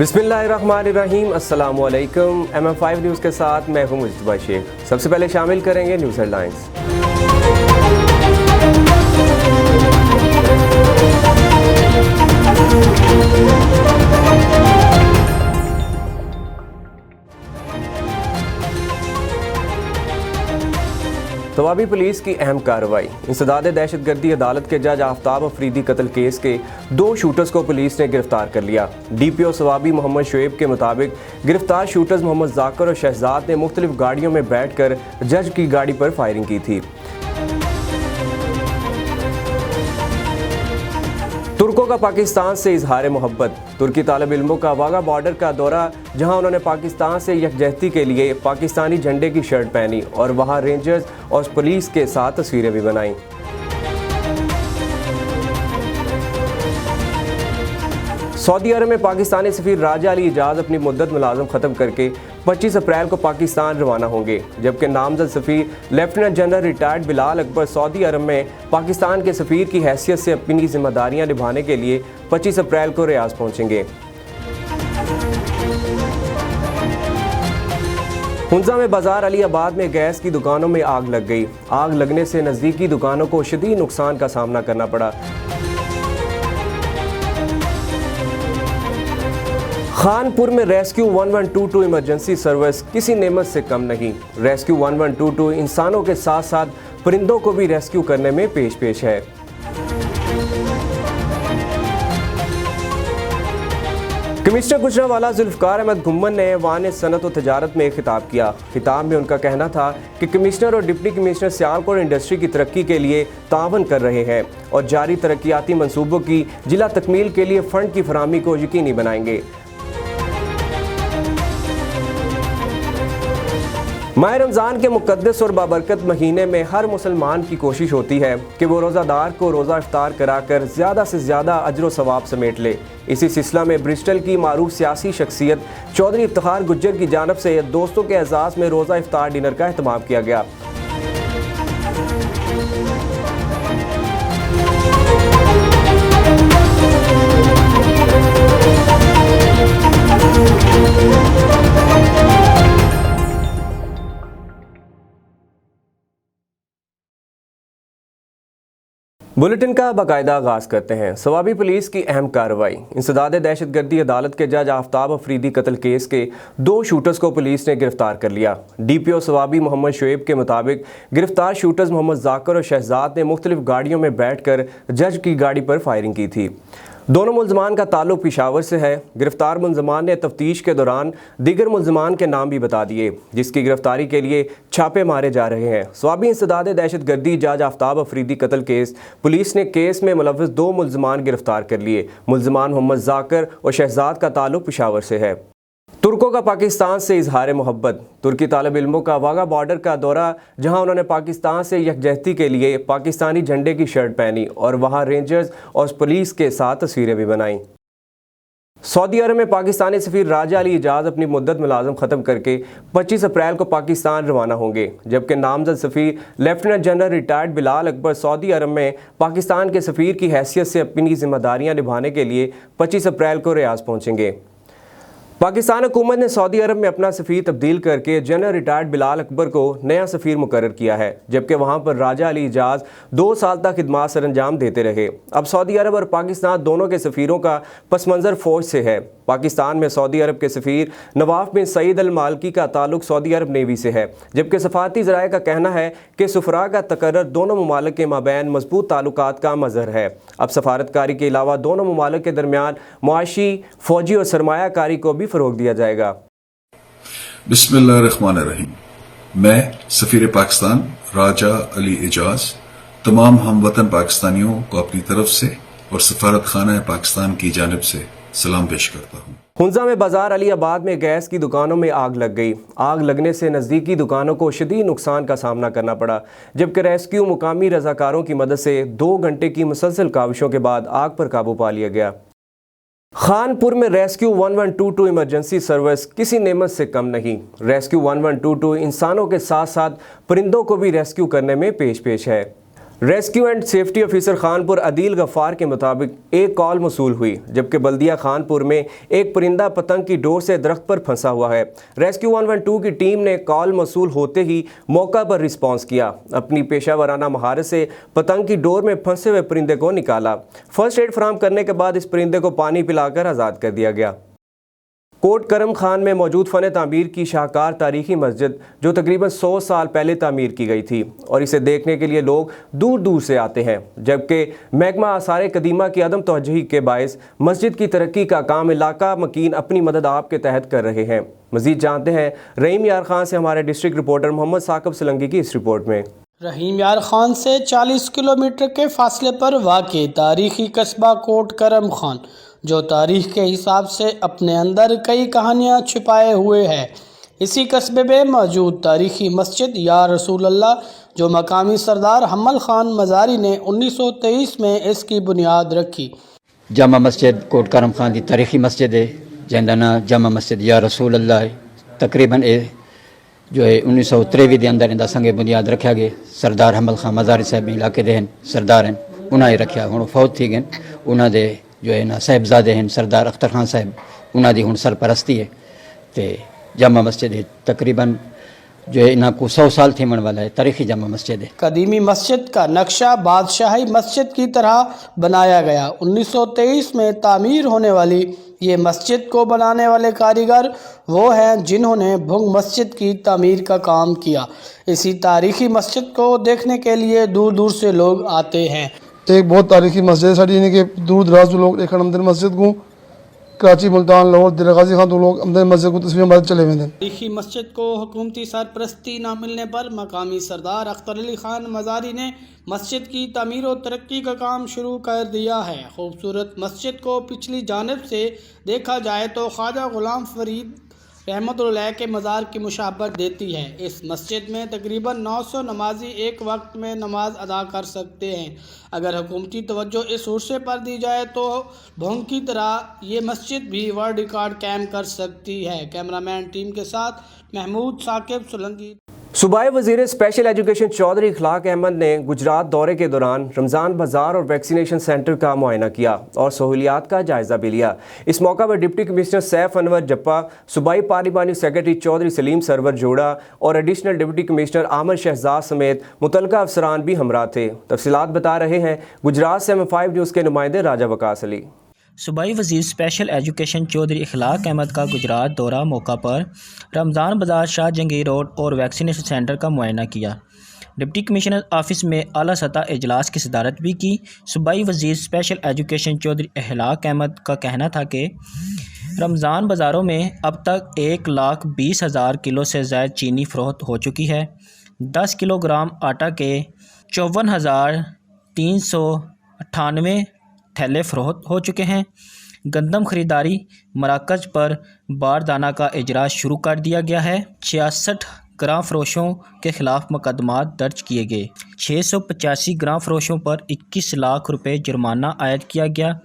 बिस्मिल्लाहिर्रहमानिर्रहीम, अस्सलामुअलैकुम। MM5 news के साथ मैं हूं मुस्तफा शेख। सबसे पहले शामिल करेंगे न्यूज़ हेडलाइंस। तवाबी पुलिस की अहम कार्रवाई। इंसदाद दहशतगर्दी अदालत के जज आफ्ताब अफरीदी कत्ल केस के 2 शूटर्स को पुलिस ने गिरफ्तार कर लिया। DPO सवाबी मोहम्मद शुएब के मुताबिक गिरफ्तार शूटर्स मोहम्मद जाकर और शहजाद ने मुख्तलिफ गाड़ियों में बैठ कर जज की गाड़ी पर फायरिंग की थी। तुर्कों का पाकिस्तान से इजहार मोहब्बत। तुर्की तालिब इल्मों का वाघा बॉर्डर का दौरा, जहां उन्होंने पाकिस्तान से यकजहती के लिए पाकिस्तानी झंडे की शर्ट पहनी और वहां रेंजर्स और पुलिस के साथ तस्वीरें भी बनाईं। सऊदी अरब में पाकिस्तानी सफीर राजा अली इजाज़ अपनी मुद्दत मुलाजम ख़त्म करके 25 अप्रैल को पाकिस्तान रवाना होंगे, जबकि नामजद सफीर lieutenant general retired Bilal Akbar Saudi Arab में पाकिस्तान के सफीर की हैसियत से अपनी जिम्मेदारियां निभाने के लिए 25 अप्रैल को रियाज पहुंचेंगे। हुंजा में बाजार अली आबाद में गैस की दुकानों में आग लग गई। आग लगने से नज़दीकी दुकानों को शदीद नुकसान का सामना करना पड़ा। खानपुर में रेस्क्यू 1122 इमरजेंसी सर्विस किसी नेमत से कम नहीं। रेस्क्यू 1122 इंसानों के साथ साथ परिंदों को भी रेस्क्यू करने में पेश है। कमिश्नर गुजरांवाला जुल्फकार अहमद घुम्मन ने ऐवान सनत और तजारत में एक खिताब किया। खिताब में उनका कहना था कि कमिश्नर और डिप्टी कमिश्नर सियालकोट इंडस्ट्री की तरक्की के लिए तावन कर रहे हैं और जारी तरक्याती मंसूबों की जिला तकमील के लिए फंड की फराहमी को यकीनी बनाएंगे। माह रमज़ान के मुक़द्दस और बाबरकत महीने में हर मुसलमान की कोशिश होती है कि वो रोज़ादार को रोज़ा इफ्तार कराकर ज़्यादा से ज़्यादा अजर व सवाब समेट ले। इसी सिलसिला में ब्रिस्टल की मारूफ सियासी शख्सियत चौधरी इफ्तिखार गुज्जर की जानिब से दोस्तों के एजाज़ में रोज़ा इफ्तार डिनर का एहतमाम किया गया। बुलेटिन का बाकायदा आगाज़ करते हैं। सवाबी पुलिस की अहम कार्रवाई। इंसदाद दहशतगर्दी अदालत के जज आफ्ताब अफरीदी कत्ल केस के 2 शूटर्स को पुलिस ने गिरफ्तार कर लिया। DPO सवाबी मोहम्मद शुएब के मुताबिक गिरफ्तार शूटर्स मोहम्मद जाकर और शहजाद ने मुख्तलिफ गाड़ियों में बैठ कर जज की गाड़ी पर फायरिंग की थी। दोनों मुल्ज़मान का ताल्लुक पेशावर से है। गिरफ्तार मुल्ज़मान ने तफ्तीश के दौरान दीगर मुल्ज़मान के नाम भी बता दिए, जिसकी गिरफ्तारी के लिए छापे मारे जा रहे हैं। सवाबी इंसदाद दहशतगर्दी जज आफ्ताब अफरीदी कत्ल केस पुलिस ने केस में मुलव्वस 2 मुल्ज़मान गिरफ्तार कर लिए। मुल्ज़मान मोहम्मद जाकर और शहजाद का ताल्लुक पेशावर से है। तुर्कों का पाकिस्तान से इजहार मोहब्बत। तुर्की तालिब इल्मों का वाघा बॉर्डर का दौरा, जहां उन्होंने पाकिस्तान से यकजहती के लिए पाकिस्तानी झंडे की शर्ट पहनी और वहां रेंजर्स और पुलिस के साथ तस्वीरें भी बनाईं। सऊदी अरब में पाकिस्तानी सफीर राजा अली इजाज़ अपनी मुद्दत मुलाजम ख़त्म करके 25 अप्रैल को पाकिस्तान रवाना होंगे, जबकि नामजद सफीर lieutenant general retired Bilal Akbar Saudi Arab में पाकिस्तान के सफीर की हैसियत से अपनी जिम्मेदारियां निभाने के लिए 25 अप्रैल को रियाज पहुंचेंगे। पाकिस्तान हुकूमत ने सऊदी अरब में अपना सफ़ीर तब्दील करके जनरल रिटायर्ड बिलाल अकबर को नया सफ़ीर मुकर्रर किया है, जबकि वहाँ पर राजा अली इजाज़ 2 साल तक खिदमत सर अंजाम देते रहे। अब सऊदी अरब और पाकिस्तान दोनों के सफ़ीरों का पस मंज़र फ़ौज से है। पाकिस्तान में सऊदी अरब के सफ़ीर नवाफ बिन सईद अल मालकी का ताल्लुक सऊदी अरब नेवी से है, जबकि सफारती ज़राए का कहना है कि सुफरा का तकर्रर दोनों ममालिक के माबैन मजबूत ताल्लुकात का मज़हर है। अब सफारतकारी के अलावा दोनों ममालिक के दरमियान मुआशी, फ़ौजी और सरमायाकारी को भी फ़रोग़ दिया जाएगा। बिस्मिल्लाहिर्रहमानिर्रहीम। मैं सफ़ीर पाकिस्तान राजा अली इजाज़ तमाम हम वतन पाकिस्तानियों को अपनी तरफ से और सफारत खाना पाकिस्तान की जानिब से सलाम पेश करता हूँ। हुंजा में बाजार अली आबाद में गैस की दुकानों में आग लग गई। आग लगने से नज़दीकी दुकानों को शदीद नुकसान का सामना करना पड़ा, जबकि रेस्क्यू मुकामी रज़ाकारों की मदद से 2 घंटे की मुसलसल काविशों के बाद आग पर काबू पा लिया गया। खानपुर में रेस्क्यू 1122 इमरजेंसी सर्विस किसी नेमत से कम नहीं। रेस्क्यू 1122 इंसानों के साथ साथ परिंदों को भी रेस्क्यू करने में पेश है। Rescue and safety officer Khanpur Adeel Ghaffar के मुताबिक एक कॉल मसूल हुई जबकि बल्दिया खानपुर में एक परिंदा पतंग की डोर से दरख्त पर फंसा हुआ है। रेस्क्यू 112 की टीम ने कॉल मसूल होते ही मौका पर रिस्पॉन्स किया। अपनी पेशा वराना महारत से पतंग की डोर में फंसे हुए परिंदे को निकाला। फर्स्ट एड फराहम करने के बाद इस परिंदे को पानी पिलाकर आज़ाद कर दिया गया। कोट करम खान में मौजूद फ़न तामीर की शाहकार तारीखी मस्जिद जो तकरीबन 100 साल पहले तामीर की गई थी और इसे देखने के लिए लोग दूर दूर से आते हैं, जबकि महकमा आसार कदीमा की अदम तवज्जुही के बायस मस्जिद की तरक्की का काम इलाका मकीन अपनी मदद आपके तहत कर रहे हैं। मज़ीद जानते हैं रहीम यार खान से हमारे डिस्ट्रिक्ट रिपोर्टर मोहम्मद साकिब सलंगी की इस रिपोर्ट में। रहीम यार खान से 40 किलोमीटर के फासले पर वाक़ई तारीखी कस्बा कोट करम खान जो तारीख के हिसाब से अपने अंदर कई कहानियाँ छिपाए हुए है। इसी कस्बे में मौजूद तारीखी मस्जिद या रसूल अल्लाह जो मकामी सरदार हमल खान मज़ारी ने 1923 में इसकी बुनियाद रखी। जामा मस्जिद कोट करम खान की तारीखी मस्जिद है जिंदा ना जामा मस्जिद या रसूल अल्लाह है। तकरीबन जो है 1923 के अंदर इंदा संगे बुनियाद रखा गया। सरदार हमल खान मज़ारी साहब इलाके के सरदार हैं, उन्हें रखा हूँ फौत थी गए। उन्होंने जो है ना साहिबजादे हैं सरदार अख्तर खान साहब, उन्होंने हुण सरपरस्ती है। तो जामा मस्जिद है तकरीबन जो है इन्हों को 100 साल थीमण वाला है। तारीखी जामा मस्जिद है। कदीमी मस्जिद का नक्शा बादशाही मस्जिद की तरह बनाया गया। 1923 में तामीर होने वाली ये मस्जिद को बनाने वाले कारीगर वो हैं जिन्होंने भुंग मस्जिद की तामीर का काम किया। इसी तारीखी मस्जिद को देखने के लिए दूर दूर से लोग आते हैं। एक बहुत तारीखी मस्जिद है साड़ी, यानी कि दूर दराज लोग एक अंदर मस्जिद को कराची मुल्तान लाहौर दिल गाजी खान तो लोग अंदर मस्जिद को तस्वीर हमारे चले हुए थे। तारीखी मस्जिद को हुकूमती सरपरस्ती न मिलने पर मकामी सरदार अख्तर अली खान मज़ारी ने मस्जिद की तमीर और तरक्की का काम शुरू कर दिया है। खूबसूरत मस्जिद को पिछली जानिब से देखा जाए तो ख्वाजा गुलाम फरीद रहमतुल्लाह के मज़ार की मुशाबत देती है। इस मस्जिद में तकरीबन 900 नमाजी एक वक्त में नमाज अदा कर सकते हैं। अगर हुकूमती तवज्जो इस उर्से पर दी जाए तो भोंग की तरह ये मस्जिद भी वर्ल्ड रिकॉर्ड कायम कर सकती है। कैमरामैन टीम के साथ महमूद साकिब सोलंकी। सूबाई वज़ीर स्पेशल एजुकेशन चौधरी इखलाक अहमद ने गुजरात दौरे के दौरान रमज़ान बाज़ार और वैक्सीनेशन सेंटर का मुआयना किया और सहूलियात का जायज़ा भी लिया। इस मौका पर डिप्टी कमिश्नर सैफ अनवर जप्पा, सूबाई पार्लिमानी सेक्रेटरी चौधरी सलीम सरवर जोड़ा और एडिशनल डिप्टी कमिश्नर आमर शहजाद समेत मुतलका अफसरान भी हमरा थे। तफसीलात बता रहे हैं गुजरात से M5 न्यूज़ के नुमाइंदे राजा वकास अली। सूबाई वज़ीर स्पेशल एजुकेशन चौधरी इखलाक अहमद का गुजरात दौरा मौका पर रमज़ान बाज़ार शाह जंगीर रोड और वैक्सीनेशन सेंटर का मुआयना किया। डिप्टी कमिश्नर ऑफिस में आला सतह इजलास की सदारत भी की। सूबाई वज़ीर स्पेशल एजुकेशन चौधरी इखलाक अहमद का कहना था कि रमज़ान बाज़ारों में अब तक 1,20,000 किलो से ज़ायद चीनी फ़रोख्त हो चुकी है। 10 किलोग्राम आटा के 54,398 थैले फ़रोख्त हो चुके हैं। गंदम ख़रीदारी मराकज़ पर बारदाना का इजरास शुरू कर दिया गया है। 66 ग्राम फरोशों के ख़िलाफ़ मुकदमात दर्ज किए गए। 685 ग्राम फरोशों पर 21 लाख रुपए जुर्माना आयद किया गया।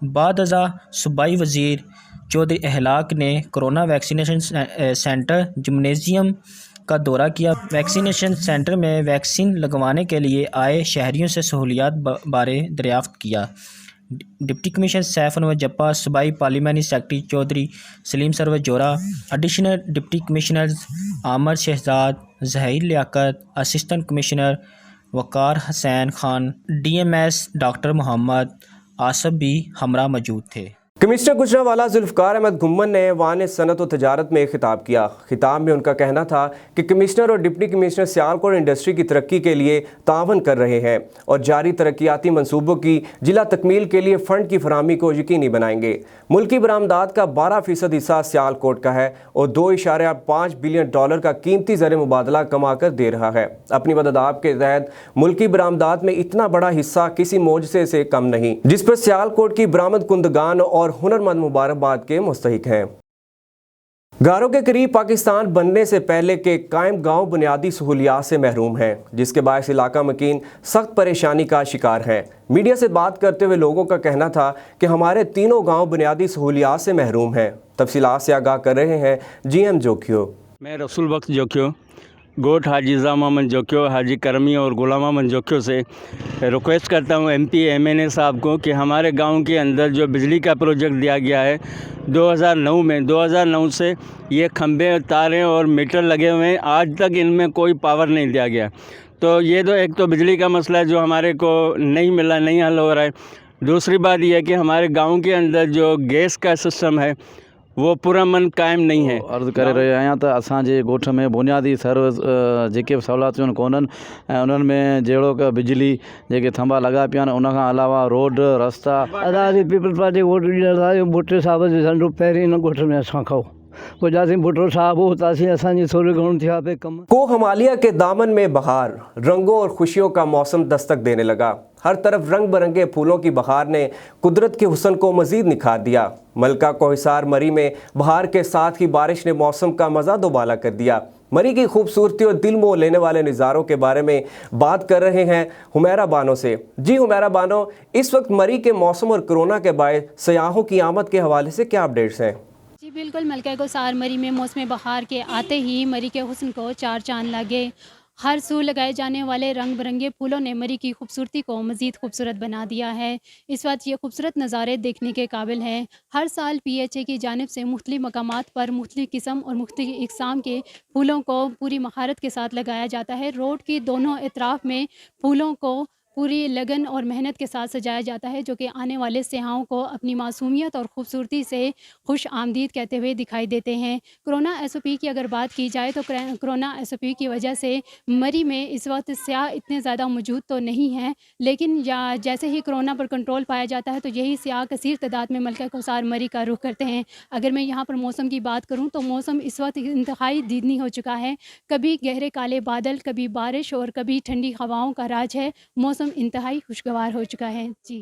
बादअज़ा सूबाई वज़ीर चौधरी इखलाक ने कोरोना वैक्सीनेशन सेंटर जिम्नेजियम का दौरा किया। वैक्सीनेशन सेंटर में वैक्सीन लगवाने के लिए आए शहरियों से सहूलियात बारे दरियाफ़्त किया। डिप्टी कमिश्नर सैफ अनवर जप्पा, सूबाई पार्लिमानी सेक्रेटरी चौधरी सलीम सरवर जोरा, एडिशनल डिप्टी कमिश्नर आमर शहजाद, ज़हीर लियाकत, असिस्टेंट कमिश्नर वकार हुसैन खान, DMS डॉक्टर मोहम्मद आसफ भी हमरा मौजूद थे। कमिश्नर गुजरांवाला जुल्फ़कार अहमद घुम्मन ने ऐवान सनत और तजारत में खिताब किया। खिताब में उनका कहना था कि कमिश्नर और डिप्टी कमिश्नर सियालकोट इंडस्ट्री की तरक्की के लिए तावन कर रहे हैं और जारी तरक्याती मनसूबों की जिला तकमील के लिए फ़ंड की फराहमी को यकीनी बनाएंगे। मुल्की बरामदात का 12% हिस्सा सियालकोट का है और $2.5 बिलियन का कीमती ज़र मुबादला कमा कर दे रहा है। अपनी मदद आपके तहत मुल्की बरामदात में इतना बड़ा हिस्सा किसी मोजज़े से कम नहीं, जिस पर सियालकोट की बरामद कुंदगान और हुनरमंद मुबारकबाद के मुस्तहिक हैं। गारों के करीब पाकिस्तान बनने से पहले के कायम गांव बुनियादी सहूलियात से महरूम हैं, जिसके बायस इलाका मकीन सख्त परेशानी का शिकार हैं। मीडिया से बात करते हुए लोगों का कहना था कि हमारे तीनों गांव बुनियादी सहूलियात से महरूम हैं। तफसीलात से आगाह कर रहे हैं GM जोखियो। मैं रसूल बख्श जोखियो गोट हाजी जामा मोहम्मद जोक्यो, हाजी करमी और गुलाम मोहम्मद जोक्यो से रिक्वेस्ट करता हूँ MP MNA साहब को कि हमारे गांव के अंदर जो बिजली का प्रोजेक्ट दिया गया है 2009 में, 2009 से ये खंभे, तारें और मीटर लगे हुए हैं, आज तक इनमें कोई पावर नहीं दिया गया। तो ये तो एक तो बिजली का मसला है जो हमारे को नहीं मिला, नहीं हल हो रहा है। दूसरी बात यह है कि हमारे गांव के अंदर जो गैस का सिस्टम है वो पूरा मन कायम नहीं है। अर्ज़ु करे रहियो आहियां त असांजे ॻोठ में बुनियादी सर्विस जेके बि सहूलियतूं कोन्हनि ऐं उन्हनि में जहिड़ो कि बिजली जेके थंभा लॻा पिया आहिनि, उन खां अलावा रोड रस्ता। असांजी पीपल्स पार्टी वोट ॾींदड़ भुट्टो साहिब जे झंडो पहिरीं हिन ॻोठ में असां खाओ पुॼासीं भुट्टो साहिब उतासीं असांजी थोरी घणो थिया पे कम। कोहमालिया के दामन में बहार, रंगों और खुशियों का मौसम दस्तक देने लगा। हर तरफ रंग बिरंगे फूलों की बहार ने कुदरत के हुस्न को मजीद निखार दिया। मलका कोहिसार मरी में बहार के साथ ही बारिश ने मौसम का मज़ा दोबाला कर दिया। मरी की खूबसूरती और दिल मोह लेने वाले नज़ारों के बारे में बात कर रहे हैं हुमैरा बानो से। जी हुमैरा बानो, इस वक्त मरी के मौसम और कोरोना के बायस सयाहों की आमद के हवाले से क्या अपडेट्स हैं? जी बिल्कुल, मलका कोहिसार मरी में मौसम बहार के आते ही मरी के हुस्न को चार चांद लगे। हर सू लगाए जाने वाले रंग बिरंगे फूलों ने मरी की खूबसूरती को मज़ीद खूबसूरत बना दिया है। इस वक्त ये खूबसूरत नज़ारे देखने के काबिल हैं। हर साल PHA की जानिब से मुख्तलिफ मकामात पर मुख्तलिफ किस्म और मुख्तलिफ इक़साम के फूलों को पूरी महारत के साथ लगाया जाता है। रोड की दोनों अतराफ़ में फूलों को पूरी लगन और मेहनत के साथ सजाया जाता है, जो कि आने वाले सयाहों को अपनी मासूमियत और ख़ूबसूरती से खुश आमदीद कहते हुए दिखाई देते हैं। कोरोना SOP की अगर बात की जाए तो कोरोना SOP की वजह से मरी में इस वक्त सयाह इतने ज़्यादा मौजूद तो नहीं हैं, लेकिन जैसे ही कोरोना पर कंट्रोल पाया जाता है तो यही सयाह कसीर तादाद में मलका कोहिसार मरी का रुख करते हैं। अगर मैं यहाँ पर मौसम की बात करूँ तो मौसम इस वक्त इंतहाई दीदनी हो चुका है। कभी गहरे काले बादल, कभी बारिश और कभी ठंडी हवाओं का राज है। मौसम इंतहाई खुशगवार हो चुका है। जी,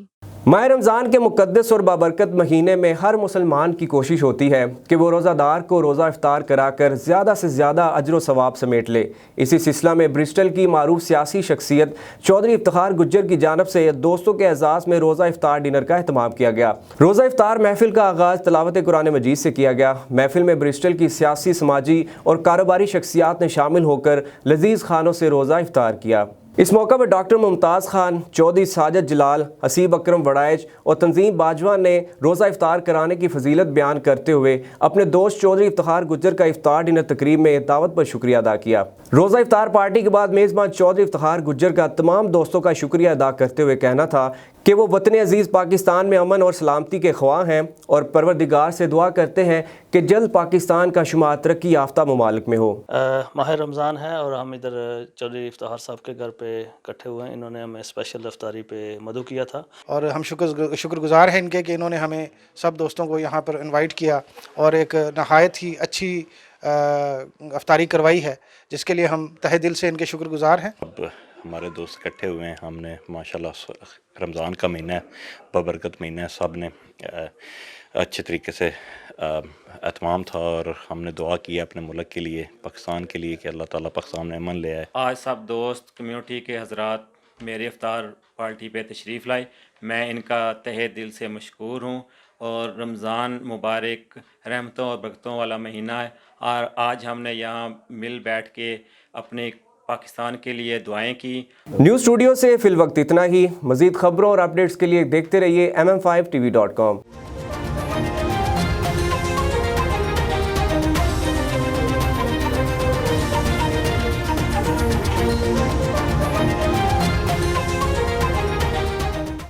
माह रमज़ान के मुक़द्दस और बाबरकत महीने में हर मुसलमान की कोशिश होती है कि वो रोज़ादार को रोज़ा इफ्तार कराकर ज़्यादा से ज़्यादा अजर व सवाब समेट ले। इसी सिलसिला में ब्रिस्टल की मारूफ सियासी शख्सियत चौधरी इफ्तिखार गुज्जर की जानब से दोस्तों के एजाज़ में रोज़ा इफ्तार डिनर का अहतमाम किया गया। रोज़ा इफ्तार महफिल का आगाज़ तिलावत कुरान मजीद से किया गया। महफिल में ब्रिस्टल की सियासी, समाजी और कारोबारी शख्सियात ने शामिल होकर लजीज़ खानों से रोज़ा इफ्तार किया। इस मौका पर डॉक्टर मुमताज़ खान, चौधरी साजिद जलाल, हसीब अकरम वड़ाइच और तंजीम बाजवा ने रोज़ा इफ्तार कराने की फजीलत बयान करते हुए अपने दोस्त चौधरी इफ्तिखार गुज्जर का इफ्तार डिनर तकरीब में दावत पर शुक्रिया अदा किया। रोज़ा इफ्तार पार्टी के बाद मेज़बान चौधरी इफ्तिखार गुज्जर का तमाम दोस्तों का शुक्रिया अदा करते हुए कहना था कि वो वतन अजीज़ पाकिस्तान में अमन और सलामती के ख्वाह हैं और परवरदिगार से दुआ करते हैं कि जल्द पाकिस्तान का शुमार तरक्की याफ्ता ममालिक में हो। माह रमज़ान है और हम इधर चौधरी इफ्तिखार साहब के घर पे इकट्ठे हुए हैं। इन्होंने हमें स्पेशल इफ्तारी पे मदू किया था और हम शुक्रगुजार हैं इनके कि इन्होंने हमें सब दोस्तों को यहाँ पर इनवाइट किया और एक नहायत ही अच्छी इफ्तारी करवाई है, जिसके लिए हम तहे दिल से इनके शुक्रगुजार हैं। अब हमारे दोस्त इकट्ठे हुए हैं, हमने माशाल्लाह रमज़ान का महीना है, बबरकत महीना है, सब ने अच्छे तरीके से एहतमाम था और हमने दुआ की अपने मुल्क के लिए, पाकिस्तान के लिए कि अल्लाह ताला पाकिस्तान में अमन ले आए। आज सब दोस्त कम्युनिटी के हजरात मेरे इफ्तार पार्टी पे तशरीफ़ लाए, मैं इनका तहे दिल से मशकूर हूँ और रमज़ान मुबारक रहमतों और बरकतों वाला महीना है और आज हमने यहाँ मिल बैठ के अपने पाकिस्तान के लिए दुआएं की। न्यूज़ स्टूडियो से फिल वक्त इतना ही। मज़ीद खबरों और अपडेट्स के लिए देखते रहिए MM5TV.com।